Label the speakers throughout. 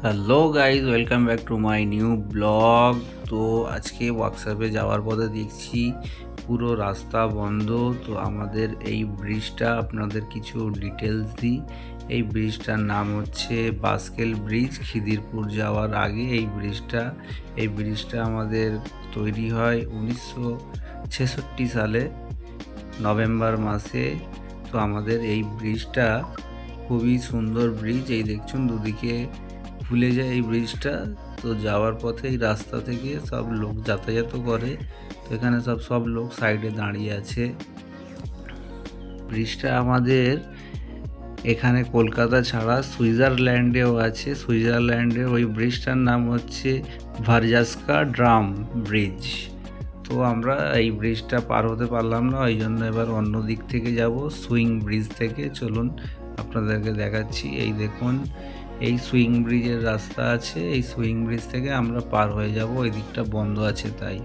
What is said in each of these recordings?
Speaker 1: Hello guys, welcome back to my new blog. তো আজকে ওয়ার্কশপে যাওয়ার পথে দেখছি পুরো রাস্তা বন্ধ। তো আমাদের এই ব্রিজটা আপনাদের কিছু ডিটেলস দিই। এই ব্রিজটার নাম হচ্ছে বাস্কেল ব্রিজ। খিদিরপুর যাওয়ার আগে এই ব্রিজটা আমাদের তৈরি হয় 1966 সালে নভেম্বর মাসে। তো আমাদের এই ব্রিজটা খুবই সুন্দর ব্রিজ। এই দেখছুন দুদিকে ভুলে যায় এই ব্রিজটা। তো যাওয়ার পথে এই রাস্তা থেকে সব লোক যাতায়াত করে। তো এখানে সব লোক সাইডে দাঁড়িয়ে আছে। ব্রিজটা আমাদের এখানে কলকাতা ছাড়া সুইজারল্যান্ডেও আছে। সুইজারল্যান্ডের ওই ব্রিজটার নাম হচ্ছে ভারজাস্কা ড্রাম ব্রিজ। তো আমরা এই ব্রিজটা পার হতে পারলাম না, ওই জন্য এবার অন্য দিক থেকে যাব, সুইং ব্রিজ থেকে। চলুন আপনাদেরকে দেখাচ্ছি। এই দেখুন, এই সুইং ব্রিজের রাস্তা আছে। এই সুইং ব্রিজ থেকে আমরা পার হয়ে যাব, ওই দিকটা বন্ধ আছে তাই।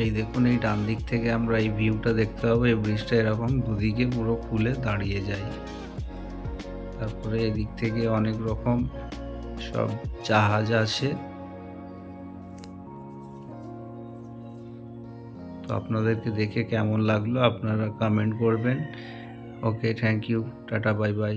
Speaker 1: এই দেখুন, এই ডান দিক থেকে আমরা এই ভিউটা দেখতে পাবো। এই ব্রিজটা এরকম দুদিকে পুরো খুলে দাঁড়িয়ে যায়। তারপরে এদিক থেকে অনেক রকম সব জাহাজ আছে। তো আপনাদেরকে দেখে কেমন লাগলো আপনারা কমেন্ট করবেন। Okay, thank you, tata, bye by.